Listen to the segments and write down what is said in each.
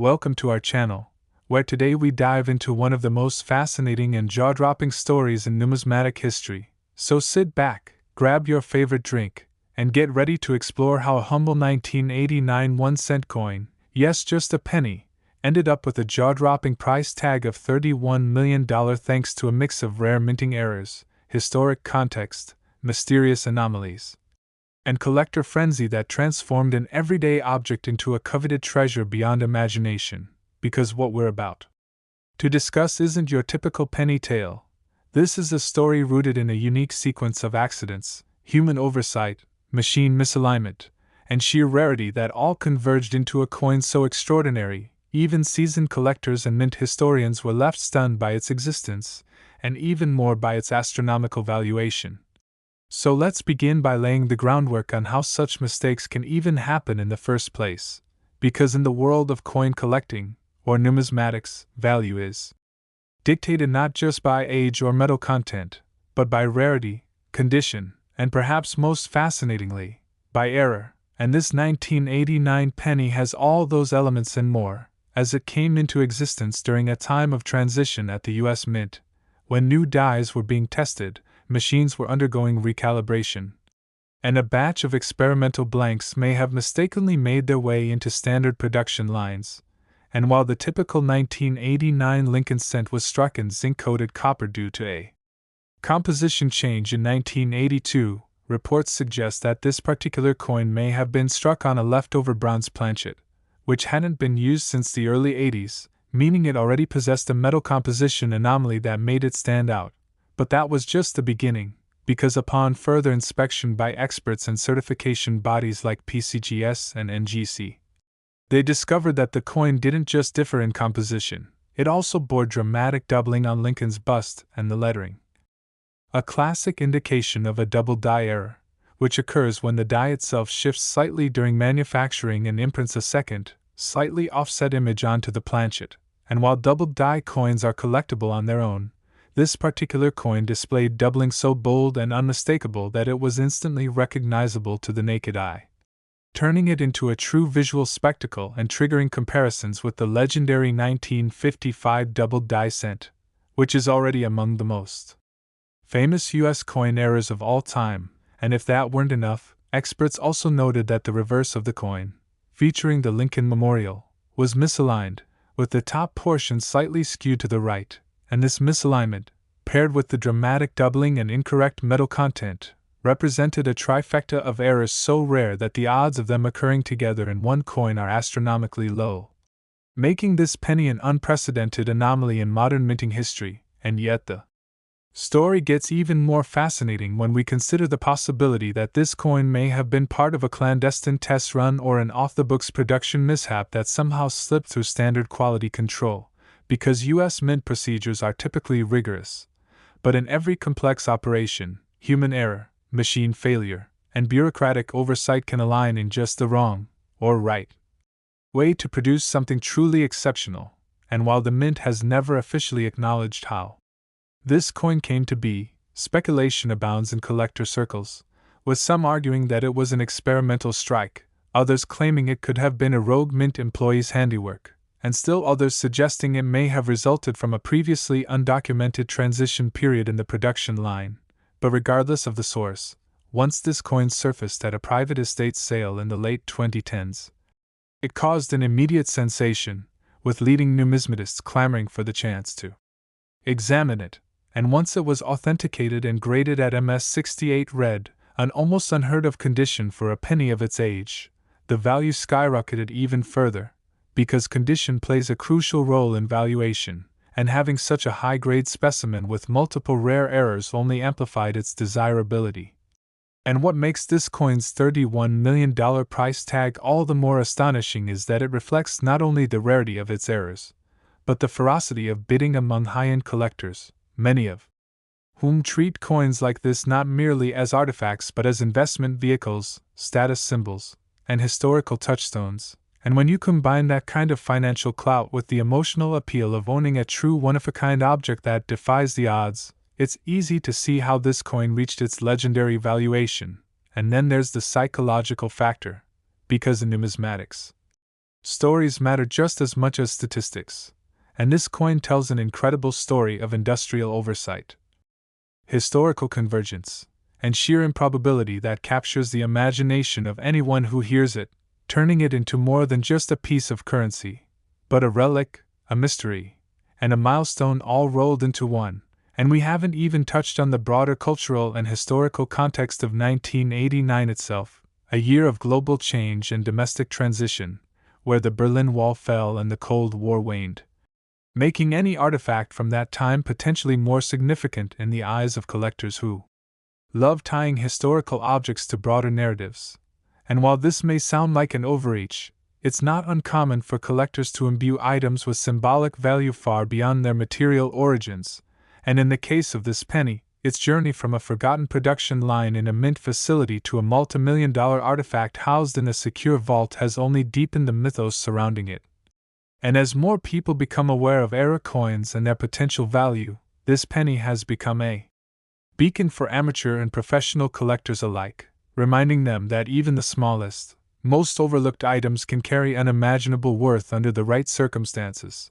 Welcome to our channel, where today we dive into one of the most fascinating and jaw-dropping stories in numismatic history. So sit back, grab your favorite drink, and get ready to explore how a humble 1989 1-cent coin, yes, just a penny, ended up with a jaw-dropping price tag of $31 million thanks to a mix of rare minting errors, historic context, mysterious anomalies, and collector frenzy that transformed an everyday object into a coveted treasure beyond imagination. Because what we're about to discuss isn't your typical penny tale. This is a story rooted in a unique sequence of accidents, human oversight, machine misalignment, and sheer rarity that all converged into a coin so extraordinary, even seasoned collectors and mint historians were left stunned by its existence, and even more by its astronomical valuation. So let's begin by laying the groundwork on how such mistakes can even happen in the first place, because in the world of coin collecting, or numismatics, value is dictated not just by age or metal content, but by rarity, condition, and perhaps most fascinatingly, by error, and this 1989 penny has all those elements and more, as it came into existence during a time of transition at the US Mint, when new dies were being tested, machines were undergoing recalibration, and a batch of experimental blanks may have mistakenly made their way into standard production lines. And while the typical 1989 Lincoln cent was struck in zinc-coated copper due to a composition change in 1982, reports suggest that this particular coin may have been struck on a leftover bronze planchet, which hadn't been used since the early 80s, meaning it already possessed a metal composition anomaly that made it stand out. But that was just the beginning, because upon further inspection by experts and certification bodies like PCGS and NGC, they discovered that the coin didn't just differ in composition, it also bore dramatic doubling on Lincoln's bust and the lettering. A classic indication of a double die error, which occurs when the die itself shifts slightly during manufacturing and imprints a second, slightly offset image onto the planchet, and while double die coins are collectible on their own, this particular coin displayed doubling so bold and unmistakable that it was instantly recognizable to the naked eye, turning it into a true visual spectacle and triggering comparisons with the legendary 1955 double die cent, which is already among the most famous U.S. coin errors of all time. And if that weren't enough, experts also noted that the reverse of the coin, featuring the Lincoln Memorial, was misaligned, with the top portion slightly skewed to the right. And this misalignment, paired with the dramatic doubling and incorrect metal content, represented a trifecta of errors so rare that the odds of them occurring together in one coin are astronomically low, making this penny an unprecedented anomaly in modern minting history. And yet the story gets even more fascinating when we consider the possibility that this coin may have been part of a clandestine test run or an off-the-books production mishap that somehow slipped through standard quality control. Because U.S. Mint procedures are typically rigorous, but in every complex operation, human error, machine failure, and bureaucratic oversight can align in just the wrong, or right, way to produce something truly exceptional. And while the Mint has never officially acknowledged how this coin came to be, speculation abounds in collector circles, with some arguing that it was an experimental strike, others claiming it could have been a rogue Mint employee's handiwork, and still others suggesting it may have resulted from a previously undocumented transition period in the production line. But regardless of the source, once this coin surfaced at a private estate sale in the late 2010s, it caused an immediate sensation, with leading numismatists clamoring for the chance to examine it, and once it was authenticated and graded at MS68 red, an almost unheard of condition for a penny of its age, the value skyrocketed even further, because condition plays a crucial role in valuation, and having such a high-grade specimen with multiple rare errors only amplified its desirability. And what makes this coin's $31 million price tag all the more astonishing is that it reflects not only the rarity of its errors, but the ferocity of bidding among high-end collectors, many of whom treat coins like this not merely as artifacts but as investment vehicles, status symbols, and historical touchstones. And when you combine that kind of financial clout with the emotional appeal of owning a true one-of-a-kind object that defies the odds, it's easy to see how this coin reached its legendary valuation. And then there's the psychological factor, because in numismatics, stories matter just as much as statistics, and this coin tells an incredible story of industrial oversight, historical convergence, and sheer improbability that captures the imagination of anyone who hears it, turning it into more than just a piece of currency, but a relic, a mystery, and a milestone all rolled into one. And we haven't even touched on the broader cultural and historical context of 1989 itself, a year of global change and domestic transition, where the Berlin Wall fell and the Cold War waned, making any artifact from that time potentially more significant in the eyes of collectors who love tying historical objects to broader narratives. And while this may sound like an overreach, it's not uncommon for collectors to imbue items with symbolic value far beyond their material origins, and in the case of this penny, its journey from a forgotten production line in a mint facility to a multi-million-dollar artifact housed in a secure vault has only deepened the mythos surrounding it. And as more people become aware of era coins and their potential value, this penny has become a beacon for amateur and professional collectors alike, reminding them that even the smallest, most overlooked items can carry unimaginable worth under the right circumstances.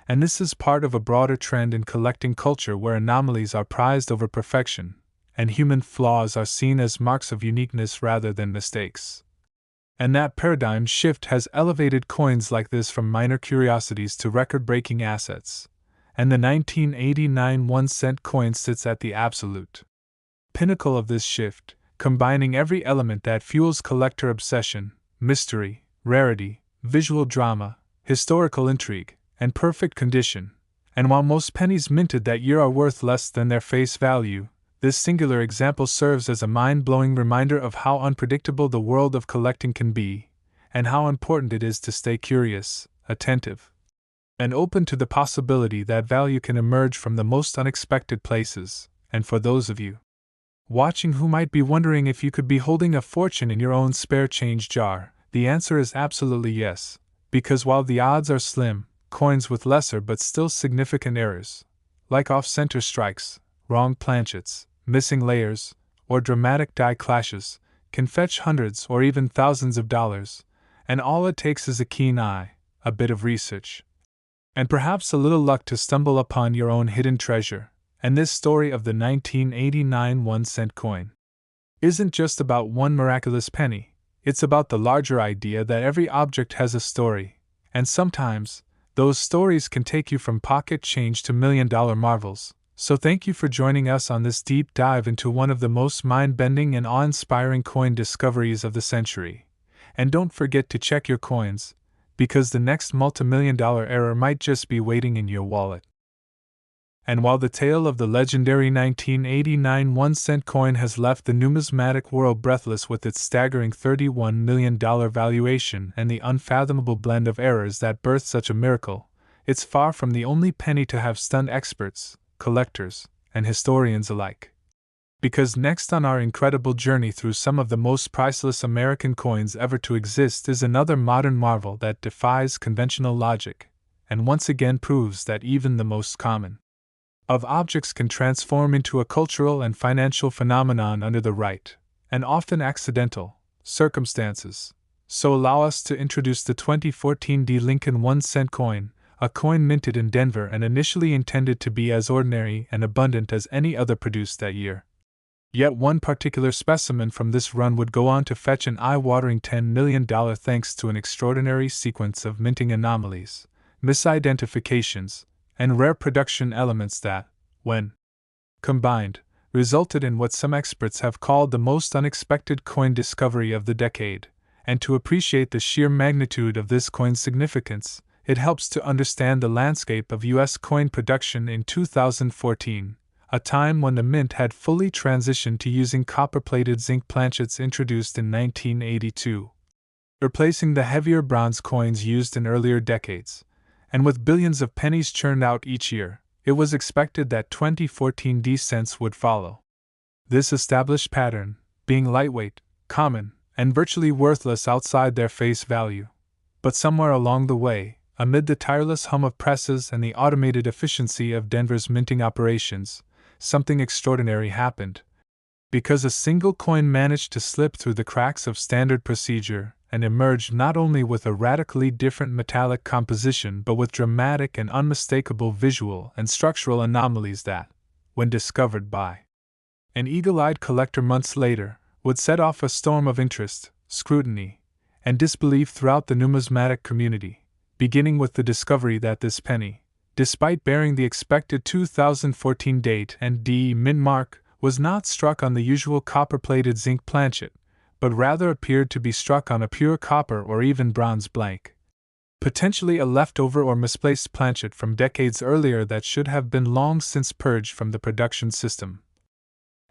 And this is part of a broader trend in collecting culture where anomalies are prized over perfection, and human flaws are seen as marks of uniqueness rather than mistakes. And that paradigm shift has elevated coins like this from minor curiosities to record-breaking assets, and the 1989 1-cent coin sits at the absolute pinnacle of this shift, combining every element that fuels collector obsession: mystery, rarity, visual drama, historical intrigue, and perfect condition. And while most pennies minted that year are worth less than their face value, this singular example serves as a mind-blowing reminder of how unpredictable the world of collecting can be, and how important it is to stay curious, attentive, and open to the possibility that value can emerge from the most unexpected places. And for those of you watching who might be wondering if you could be holding a fortune in your own spare change jar, the answer is absolutely yes, because while the odds are slim, coins with lesser but still significant errors, like off-center strikes, wrong planchets, missing layers, or dramatic die clashes, can fetch hundreds or even thousands of dollars, and all it takes is a keen eye, a bit of research, and perhaps a little luck to stumble upon your own hidden treasure. And this story of the 1989 1-cent coin isn't just about one miraculous penny, it's about the larger idea that every object has a story, and sometimes, those stories can take you from pocket change to million-dollar marvels. So thank you for joining us on this deep dive into one of the most mind-bending and awe-inspiring coin discoveries of the century. And don't forget to check your coins, because the next multi-million-dollar error might just be waiting in your wallet. And while the tale of the legendary 1989 1-cent coin has left the numismatic world breathless with its staggering $31 million valuation and the unfathomable blend of errors that birthed such a miracle, it's far from the only penny to have stunned experts, collectors, and historians alike. Because next on our incredible journey through some of the most priceless American coins ever to exist is another modern marvel that defies conventional logic, and once again proves that even the most common of objects can transform into a cultural and financial phenomenon under the right, and often accidental, circumstances. So allow us to introduce the 2014 D. Lincoln 1-cent coin, a coin minted in Denver and initially intended to be as ordinary and abundant as any other produced that year. Yet one particular specimen from this run would go on to fetch an eye-watering $10 million thanks to an extraordinary sequence of minting anomalies, misidentifications, and rare production elements that, when combined, resulted in what some experts have called the most unexpected coin discovery of the decade. And to appreciate the sheer magnitude of this coin's significance, it helps to understand the landscape of U.S. coin production in 2014, a time when the mint had fully transitioned to using copper-plated zinc planchets introduced in 1982, replacing the heavier bronze coins used in earlier decades. And with billions of pennies churned out each year, it was expected that 2014 D-cents would follow this established pattern, being lightweight, common, and virtually worthless outside their face value. But somewhere along the way, amid the tireless hum of presses and the automated efficiency of Denver's minting operations, something extraordinary happened. Because a single coin managed to slip through the cracks of standard procedure, and emerged not only with a radically different metallic composition but with dramatic and unmistakable visual and structural anomalies that, when discovered by an eagle-eyed collector months later, would set off a storm of interest, scrutiny, and disbelief throughout the numismatic community, beginning with the discovery that this penny, despite bearing the expected 2014 date and D mint mark, was not struck on the usual copper-plated zinc planchet, but rather appeared to be struck on a pure copper or even bronze blank. Potentially a leftover or misplaced planchet from decades earlier that should have been long since purged from the production system.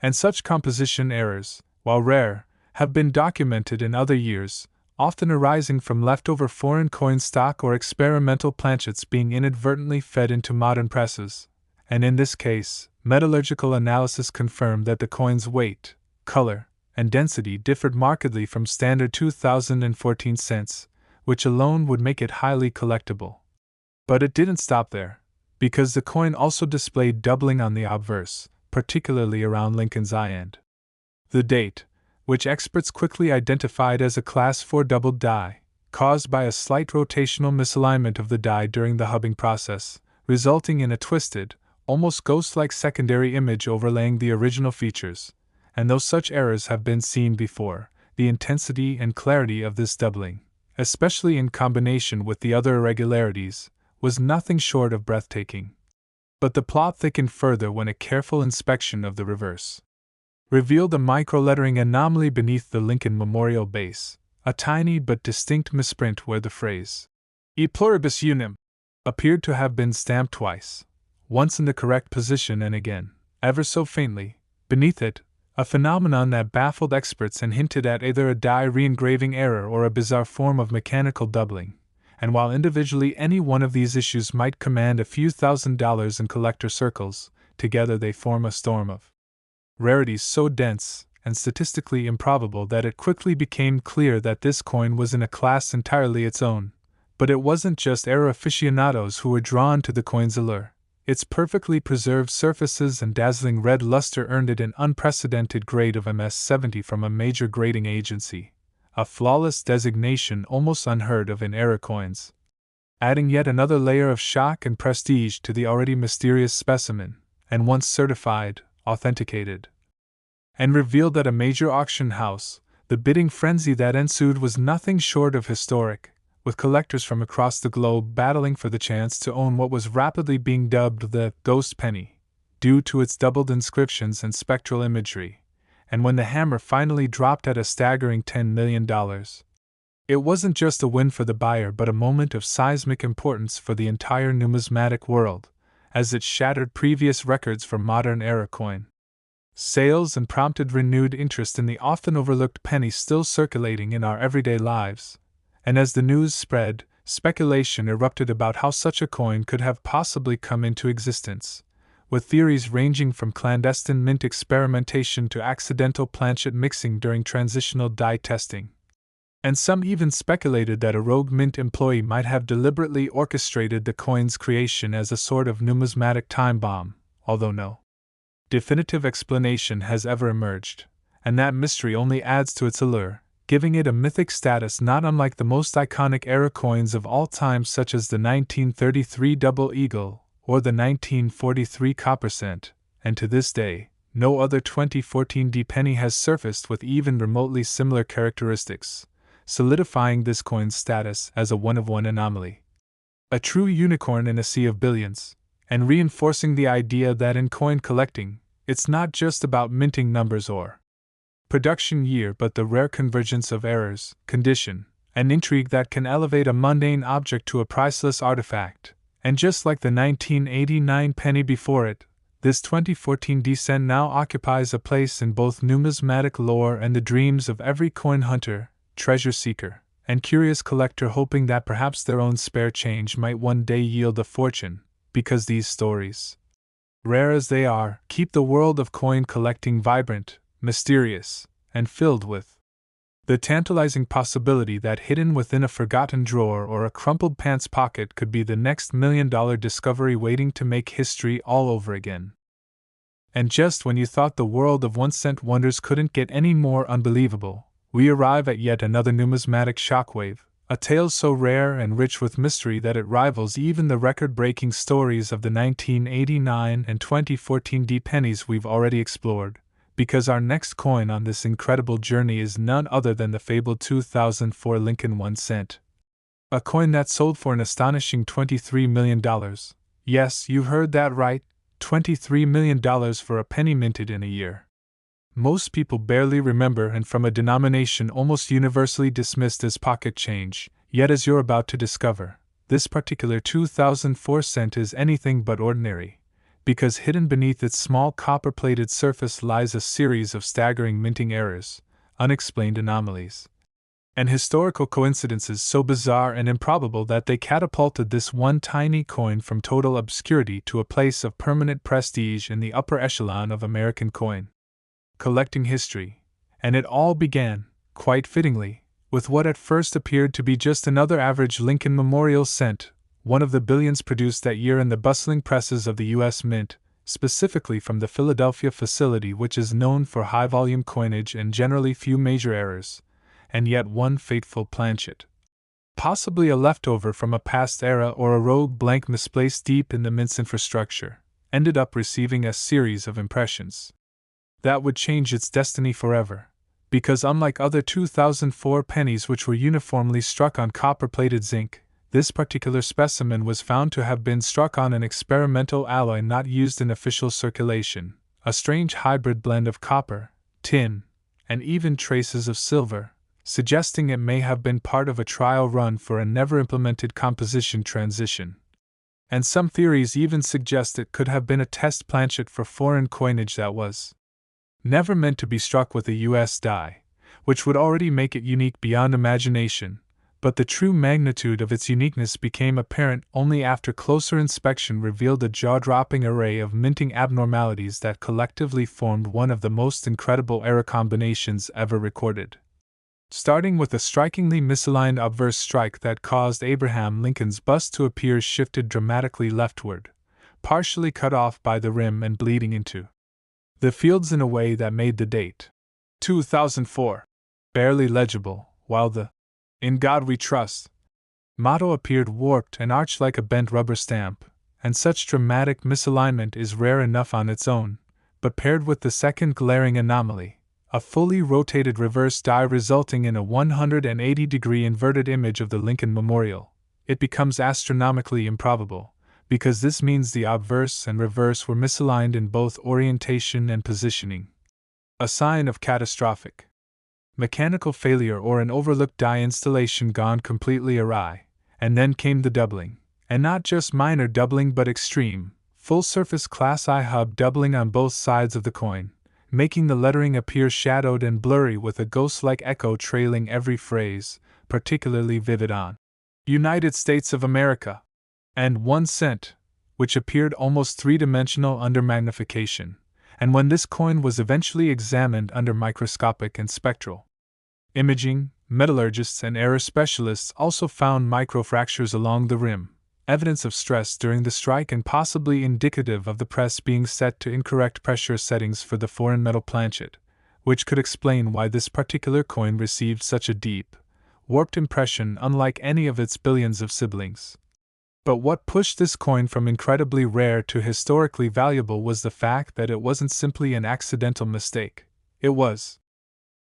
And such composition errors, while rare, have been documented in other years, often arising from leftover foreign coin stock or experimental planchets being inadvertently fed into modern presses, and in this case, metallurgical analysis confirmed that the coin's weight, color, and density differed markedly from standard 2014 cents, which alone would make it highly collectible. But it didn't stop there, because the coin also displayed doubling on the obverse, particularly around Lincoln's eye end. The date, which experts quickly identified as a Class 4 doubled die, caused by a slight rotational misalignment of the die during the hubbing process, resulting in a twisted, almost ghost-like secondary image overlaying the original features. And though such errors have been seen before, the intensity and clarity of this doubling, especially in combination with the other irregularities, was nothing short of breathtaking. But the plot thickened further when a careful inspection of the reverse revealed a microlettering anomaly beneath the Lincoln Memorial base, a tiny but distinct misprint where the phrase "E pluribus unum" appeared to have been stamped twice, once in the correct position and again, ever so faintly, beneath it, a phenomenon that baffled experts and hinted at either a die re-engraving error or a bizarre form of mechanical doubling. And while individually any one of these issues might command a few $1,000s in collector circles, together they form a storm of rarities so dense and statistically improbable that it quickly became clear that this coin was in a class entirely its own. But it wasn't just error aficionados who were drawn to the coin's allure. Its perfectly preserved surfaces and dazzling red luster earned it an unprecedented grade of MS-70 from a major grading agency, a flawless designation almost unheard of in error coins, adding yet another layer of shock and prestige to the already mysterious specimen, and once certified, authenticated, and revealed at a major auction house. The bidding frenzy that ensued was nothing short of historic, with collectors from across the globe battling for the chance to own what was rapidly being dubbed the ghost penny, due to its doubled inscriptions and spectral imagery. And when the hammer finally dropped at a staggering $10 million, it wasn't just a win for the buyer but a moment of seismic importance for the entire numismatic world, as it shattered previous records for modern era coin sales and prompted renewed interest in the often overlooked penny still circulating in our everyday lives. And as the news spread, speculation erupted about how such a coin could have possibly come into existence, with theories ranging from clandestine mint experimentation to accidental planchet mixing during transitional die testing. And some even speculated that a rogue mint employee might have deliberately orchestrated the coin's creation as a sort of numismatic time bomb, although no definitive explanation has ever emerged, and that mystery only adds to its allure, giving it a mythic status not unlike the most iconic era coins of all time, such as the 1933 Double Eagle or the 1943 Copper Cent, and to this day, no other 2014 D penny has surfaced with even remotely similar characteristics, solidifying this coin's status as a one-of-one anomaly. A true unicorn in a sea of billions, and reinforcing the idea that in coin collecting, it's not just about minting numbers or production year but the rare convergence of errors, condition, and intrigue that can elevate a mundane object to a priceless artifact. And just like the 1989 penny before it, this 2014 D cent now occupies a place in both numismatic lore and the dreams of every coin hunter, treasure seeker, and curious collector hoping that perhaps their own spare change might one day yield a fortune, because these stories, rare as they are, keep the world of coin collecting vibrant, mysterious, and filled with the tantalizing possibility that hidden within a forgotten drawer or a crumpled pants pocket could be the next $1 million discovery waiting to make history all over again. And just when you thought the world of 1 cent wonders couldn't get any more unbelievable, we arrive at yet another numismatic shockwave, a tale so rare and rich with mystery that it rivals even the record-breaking stories of the 1989 and 2014 pennies we've already explored, because our next coin on this incredible journey is none other than the fabled 2004 Lincoln 1 cent. A coin that sold for an astonishing $23 million. Yes, you heard that right, $23 million for a penny minted in a year. Most people barely remember, and from a denomination almost universally dismissed as pocket change, yet as you're about to discover, this particular 2004 cent is anything but ordinary, because hidden beneath its small copper-plated surface lies a series of staggering minting errors, unexplained anomalies, and historical coincidences so bizarre and improbable that they catapulted this one tiny coin from total obscurity to a place of permanent prestige in the upper echelon of American coin collecting history. And it all began, quite fittingly, with what at first appeared to be just another average Lincoln Memorial cent, one of the billions produced that year in the bustling presses of the U.S. Mint, specifically from the Philadelphia facility, which is known for high-volume coinage and generally few major errors, and yet one fateful planchet, possibly a leftover from a past era or a rogue blank misplaced deep in the Mint's infrastructure, ended up receiving a series of impressions that would change its destiny forever, because unlike other 2004 pennies which were uniformly struck on copper-plated zinc, this particular specimen was found to have been struck on an experimental alloy not used in official circulation, a strange hybrid blend of copper, tin, and even traces of silver, suggesting it may have been part of a trial run for a never-implemented composition transition. And some theories even suggest it could have been a test planchet for foreign coinage that was never meant to be struck with a U.S. die, which would already make it unique beyond imagination, but the true magnitude of its uniqueness became apparent only after closer inspection revealed a jaw-dropping array of minting abnormalities that collectively formed one of the most incredible error combinations ever recorded. Starting with a strikingly misaligned obverse strike that caused Abraham Lincoln's bust to appear shifted dramatically leftward, partially cut off by the rim and bleeding into the fields in a way that made the date 2004 barely legible, while the "In God We Trust" motto appeared warped and arched like a bent rubber stamp, and such dramatic misalignment is rare enough on its own, but paired with the second glaring anomaly, a fully rotated reverse die resulting in a 180-degree inverted image of the Lincoln Memorial, it becomes astronomically improbable, because this means the obverse and reverse were misaligned in both orientation and positioning. A sign of catastrophic mechanical failure or an overlooked die installation gone completely awry. And then came the doubling, and not just minor doubling but extreme, full-surface Class I hub doubling on both sides of the coin, making the lettering appear shadowed and blurry with a ghost-like echo trailing every phrase, particularly vivid on United States of America, and 1 cent, which appeared almost three-dimensional under magnification, and when this coin was eventually examined under microscopic and spectral imaging, metallurgists and error specialists also found microfractures along the rim, evidence of stress during the strike and possibly indicative of the press being set to incorrect pressure settings for the foreign metal planchet, which could explain why this particular coin received such a deep, warped impression unlike any of its billions of siblings. But what pushed this coin from incredibly rare to historically valuable was the fact that it wasn't simply an accidental mistake. It was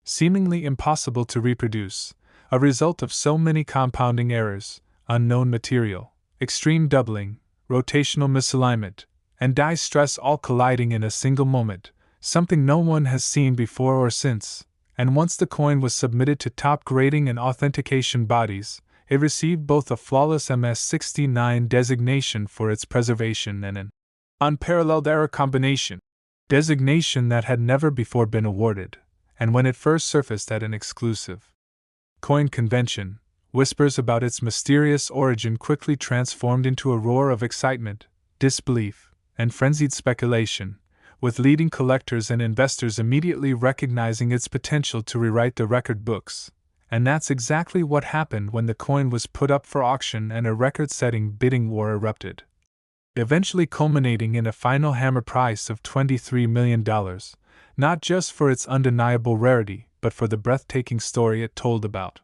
seemingly impossible to reproduce, a result of so many compounding errors, unknown material, extreme doubling, rotational misalignment, and die stress all colliding in a single moment, something no one has seen before or since. And once the coin was submitted to top grading and authentication bodies, it received both a flawless MS-69 designation for its preservation and an unparalleled error combination designation that had never before been awarded. And when it first surfaced at an exclusive coin convention, whispers about its mysterious origin quickly transformed into a roar of excitement, disbelief, and frenzied speculation, with leading collectors and investors immediately recognizing its potential to rewrite the record books. And that's exactly what happened when the coin was put up for auction and a record-setting bidding war erupted, eventually culminating in a final hammer price of $23 million, not just for its undeniable rarity, but for the breathtaking story it told about.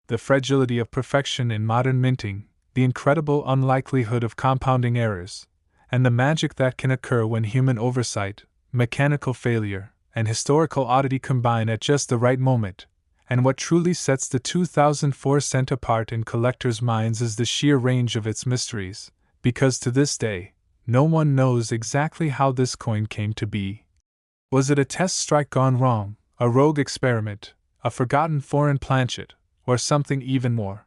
The fragility of perfection in modern minting, the incredible unlikelihood of compounding errors, and the magic that can occur when human oversight, mechanical failure, and historical oddity combine at just the right moment. And what truly sets the 2004 cent apart in collectors' minds is the sheer range of its mysteries, because to this day, no one knows exactly how this coin came to be. Was it a test strike gone wrong, a rogue experiment, a forgotten foreign planchet, or something even more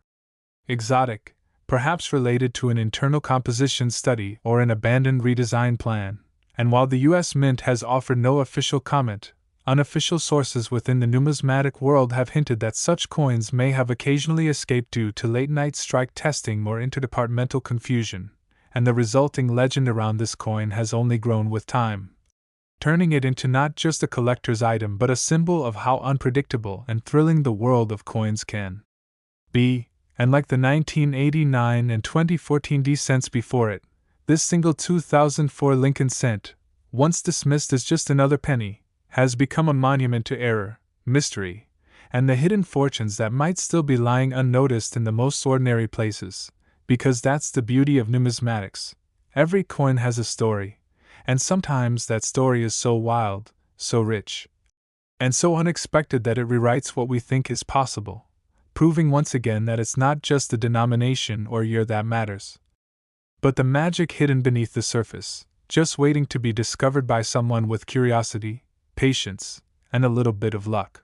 exotic, perhaps related to an internal composition study or an abandoned redesign plan? And while the U.S. Mint has offered no official comment, unofficial sources within the numismatic world have hinted that such coins may have occasionally escaped due to late-night strike testing or interdepartmental confusion, and the resulting legend around this coin has only grown with time, turning it into not just a collector's item but a symbol of how unpredictable and thrilling the world of coins can be. And like the 1989 and 2014 cents before it, this single 2004 Lincoln cent, once dismissed as just another penny, has become a monument to error, mystery, and the hidden fortunes that might still be lying unnoticed in the most ordinary places, because that's the beauty of numismatics. Every coin has a story, and sometimes that story is so wild, so rich, and so unexpected that it rewrites what we think is possible, proving once again that it's not just the denomination or year that matters, but the magic hidden beneath the surface, just waiting to be discovered by someone with curiosity, patience, and a little bit of luck.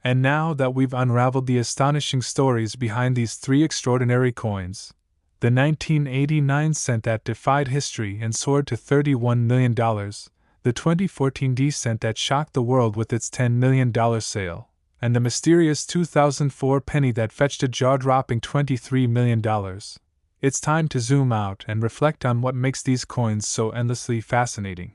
And now that we've unraveled the astonishing stories behind these three extraordinary coins, the 1989 cent that defied history and soared to $31 million, the 2014 cent that shocked the world with its $10 million sale, and the mysterious 2004 penny that fetched a jaw-dropping $23 million, it's time to zoom out and reflect on what makes these coins so endlessly fascinating,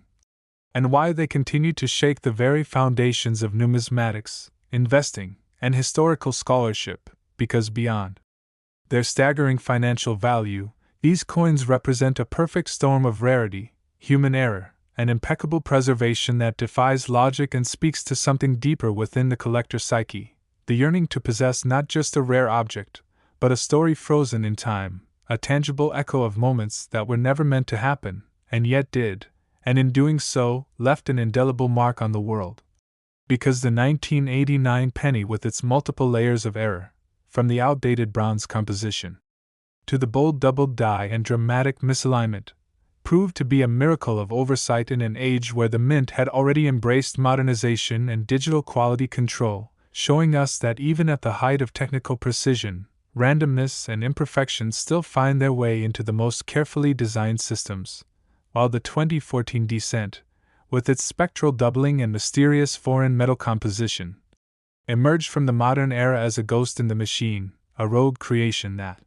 and why they continue to shake the very foundations of numismatics, investing, and historical scholarship, because beyond their staggering financial value, these coins represent a perfect storm of rarity, human error, and impeccable preservation that defies logic and speaks to something deeper within the collector's psyche, the yearning to possess not just a rare object, but a story frozen in time, a tangible echo of moments that were never meant to happen, and yet did, and in doing so, left an indelible mark on the world. Because the 1989 penny, with its multiple layers of error, from the outdated bronze composition to the bold doubled die and dramatic misalignment, proved to be a miracle of oversight in an age where the Mint had already embraced modernization and digital quality control, showing us that even at the height of technical precision, randomness and imperfection still find their way into the most carefully designed systems, while the 2014 cent, with its spectral doubling and mysterious foreign metal composition, emerged from the modern era as a ghost in the machine, a rogue creation that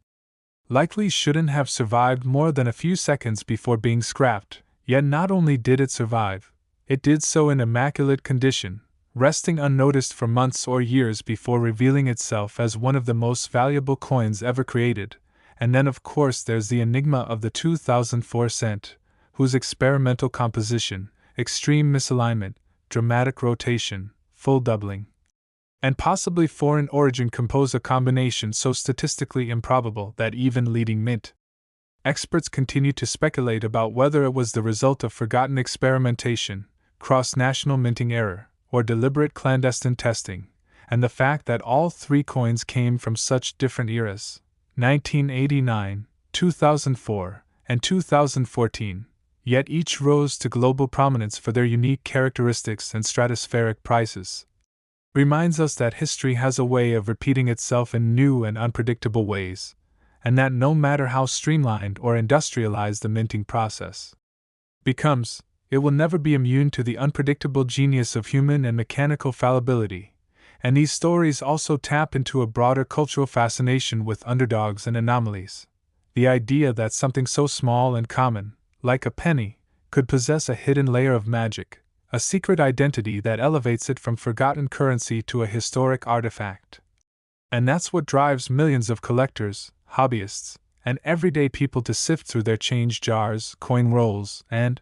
likely shouldn't have survived more than a few seconds before being scrapped. Yet not only did it survive, it did so in immaculate condition, resting unnoticed for months or years before revealing itself as one of the most valuable coins ever created. And then of course there's the enigma of the 2004 cent, whose experimental composition, extreme misalignment, dramatic rotation, full doubling, and possibly foreign origin compose a combination so statistically improbable that even leading mint experts continue to speculate about whether it was the result of forgotten experimentation, cross-national minting error, or deliberate clandestine testing. And the fact that all three coins came from such different eras, 1989, 2004, and 2014, yet each rose to global prominence for their unique characteristics and stratospheric prices, reminds us that history has a way of repeating itself in new and unpredictable ways, and that no matter how streamlined or industrialized the minting process becomes, it will never be immune to the unpredictable genius of human and mechanical fallibility. And these stories also tap into a broader cultural fascination with underdogs and anomalies. The idea that something so small and common, like a penny, could possess a hidden layer of magic, a secret identity that elevates it from forgotten currency to a historic artifact. And that's what drives millions of collectors, hobbyists, and everyday people to sift through their change jars, coin rolls, and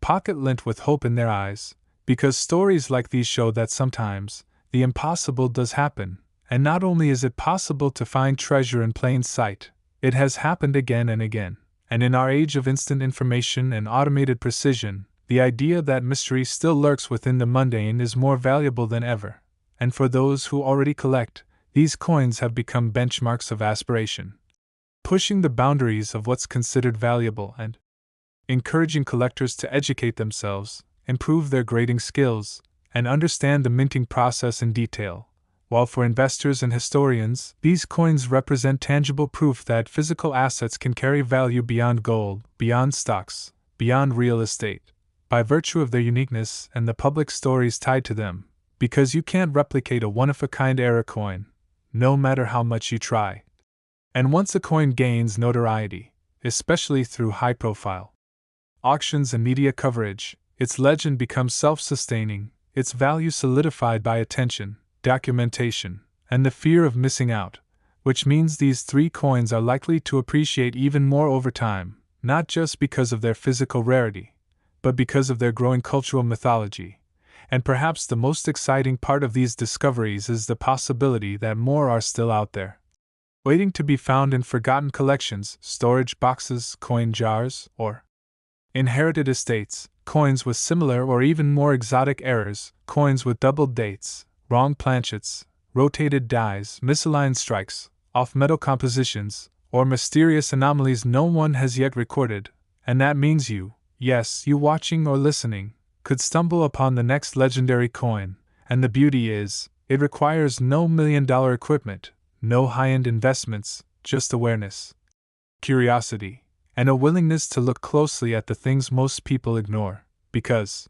pocket lint with hope in their eyes, because stories like these show that sometimes the impossible does happen, and not only is it possible to find treasure in plain sight, it has happened again and again. And in our age of instant information and automated precision, the idea that mystery still lurks within the mundane is more valuable than ever. And for those who already collect, these coins have become benchmarks of aspiration, pushing the boundaries of what's considered valuable and encouraging collectors to educate themselves, improve their grading skills, and understand the minting process in detail. While for investors and historians, these coins represent tangible proof that physical assets can carry value beyond gold, beyond stocks, beyond real estate, by virtue of their uniqueness and the public stories tied to them, because you can't replicate a one-of-a-kind era coin, no matter how much you try. And once a coin gains notoriety, especially through high-profile auctions and media coverage, its legend becomes self-sustaining, its value solidified by attention, documentation, and the fear of missing out, which means these three coins are likely to appreciate even more over time, not just because of their physical rarity, but because of their growing cultural mythology. And perhaps the most exciting part of these discoveries is the possibility that more are still out there, waiting to be found in forgotten collections, storage boxes, coin jars, or inherited estates, coins with similar or even more exotic errors, coins with doubled dates, wrong planchets, rotated dies, misaligned strikes, off-metal compositions, or mysterious anomalies no one has yet recorded, and that means you, yes, you watching or listening, could stumble upon the next legendary coin, and the beauty is, it requires no million-dollar equipment, no high-end investments, just awareness, curiosity, and a willingness to look closely at the things most people ignore, because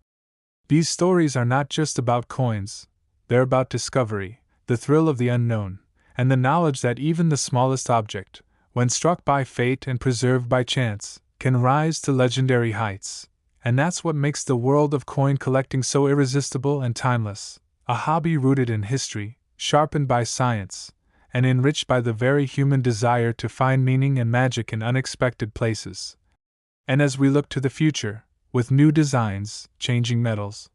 these stories are not just about coins, they're about discovery, the thrill of the unknown, and the knowledge that even the smallest object, when struck by fate and preserved by chance, can rise to legendary heights. And that's what makes the world of coin collecting so irresistible and timeless, a hobby rooted in history, sharpened by science, and enriched by the very human desire to find meaning and magic in unexpected places. And as we look to the future, with new designs, changing metals,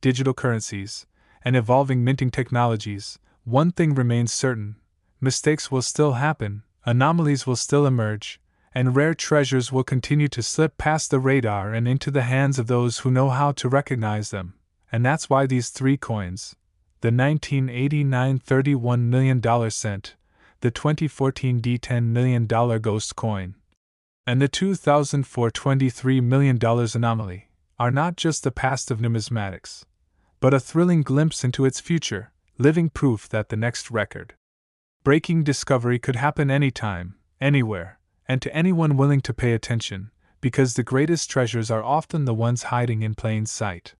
digital currencies, and evolving minting technologies, one thing remains certain: mistakes will still happen, anomalies will still emerge, and rare treasures will continue to slip past the radar and into the hands of those who know how to recognize them. And that's why these three coins, the 1989 $31 million cent, the 2014 $10 million ghost coin, and the 2004 $23 million anomaly, are not just the past of numismatics, but a thrilling glimpse into its future, living proof that the next record-breaking discovery could happen anytime, anywhere, and to anyone willing to pay attention, because the greatest treasures are often the ones hiding in plain sight.